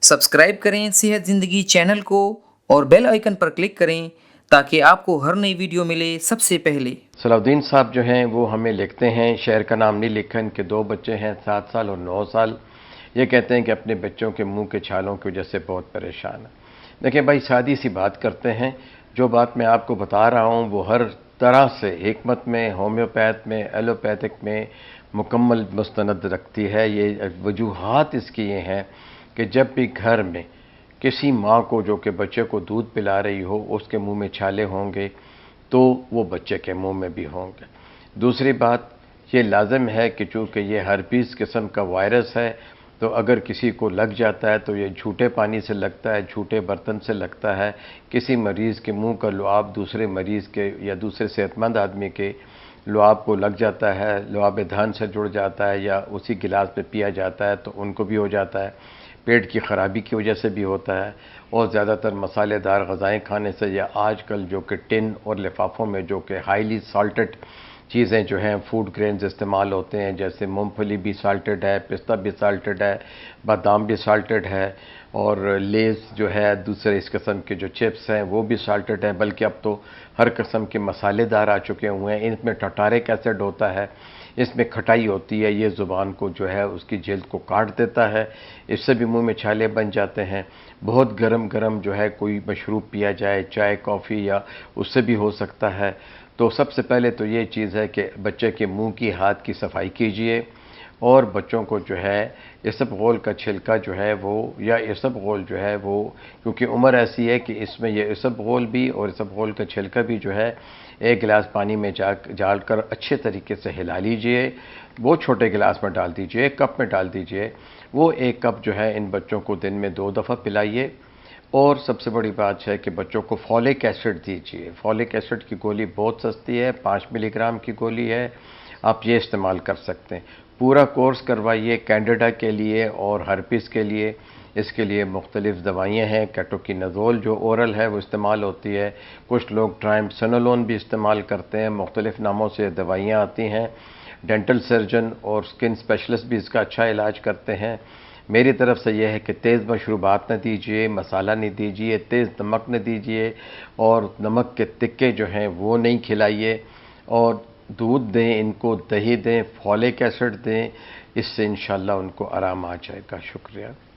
Subscribe करें सेहत ज़िंदगी चैनल को और बेल आइकन पर क्लिक करें ताकि आपको हर नई वीडियो मिले सबसे पहले। सलाउद्दीन साहब जो हैं वो हमें लिखते हैं, शहर का नाम नहीं लिखा, इनके 2 बच्चे हैं, 7 साल और 9 साल। ये कहते हैं कि अपने बच्चों के मुंह के छालों की वजह से बहुत परेशान है। देखिए भाई, सादी सी बात करते हैं, जो बात मैं आपको बता रहा हूँ वो हर तरह से हिकमत में, होम्योपैथ में, एलोपैथिक में मुकम्मल मुस्तनद रखती है। ये वजूहात इसकी ये हैं कि जब भी घर में किसी माँ को जो कि बच्चे को दूध पिला रही हो उसके मुंह में छाले होंगे तो वो बच्चे के मुंह में भी होंगे। दूसरी बात ये लाज़िम है कि चूँकि ये हर्पीस किस्म का वायरस है, तो अगर किसी को लग जाता है तो ये झूठे पानी से लगता है, झूठे बर्तन से लगता है। किसी मरीज़ के मुंह का लुआब दूसरे मरीज़ के या दूसरे सेहतमंद आदमी के लुआब को लग जाता है, लुआब धान से जुड़ जाता है या उसी गिलास में पिया जाता है तो उनको भी हो जाता है। पेट की ख़राबी की वजह से भी होता है, और ज़्यादातर मसालेदार ग़ज़ाएँ खाने से, या आजकल जो कि टिन और लिफाफों में जो कि हाईली साल्टेड चीज़ें जो हैं, फूड ग्रेन्स इस्तेमाल होते हैं, जैसे मूंगफली भी साल्टेड है, पिस्ता भी साल्टेड है, बादाम भी साल्टेड है, और लेज़ जो है दूसरे इस किस्म के जो चिप्स हैं वो भी साल्टेड हैं। बल्कि अब तो हर किस्म के मसालेदार आ चुके हुए हैं। इनमें टारटारिक एसिड होता है, इसमें खटाई होती है, ये ज़ुबान को जो है उसकी जल्द को काट देता है, इससे भी मुंह में छाले बन जाते हैं। बहुत गरम गरम जो है कोई मशरूब पिया जाए, चाय कॉफ़ी, या उससे भी हो सकता है। तो सबसे पहले तो ये चीज़ है कि बच्चे के मुंह की, हाथ की सफाई कीजिए, और बच्चों को जो है इसबगोल का छिलका जो है वो, या इसबगोल जो है वो, क्योंकि उम्र ऐसी है कि इसमें ये इसबगोल भी और इसबगोल का छिलका भी जो है 1 गिलास पानी में डालकर अच्छे तरीके से हिला लीजिए। वो छोटे गिलास में डाल दीजिए, 1 कप में डाल दीजिए। वो 1 कप जो है इन बच्चों को दिन में 2 दफ़ा पिलाइए। और सबसे बड़ी बात है कि बच्चों को फॉलिक एसिड दीजिए। फॉलिक एसिड की गोली बहुत सस्ती है, 5 मिलीग्राम की गोली है, आप ये इस्तेमाल कर सकते हैं। पूरा कोर्स करवाइए कैंडिडा के लिए और हर्पीस के लिए। इसके लिए मुख्तलिफ दवाइयाँ हैं, केटोकिनाज़ोल जो ओरल है वो इस्तेमाल होती है, कुछ लोग ट्राइमसोनोलोन भी इस्तेमाल करते हैं, मुख्तलिफ नामों से दवाइयाँ आती हैं। डेंटल सर्जन और स्किन स्पेशलिस्ट भी इसका अच्छा इलाज करते हैं। मेरी तरफ से यह है कि तेज़ मशरूबात न दीजिए, मसाला नहीं दीजिए, तेज़ नमक न दीजिए, और नमक के तिक्के जो हैं वो नहीं खिलाइए, और दूध दें इनको, दही दें, फॉलिक एसिड दें। इससे इंशाअल्लाह उनको आराम आ जाएगा। शुक्रिया।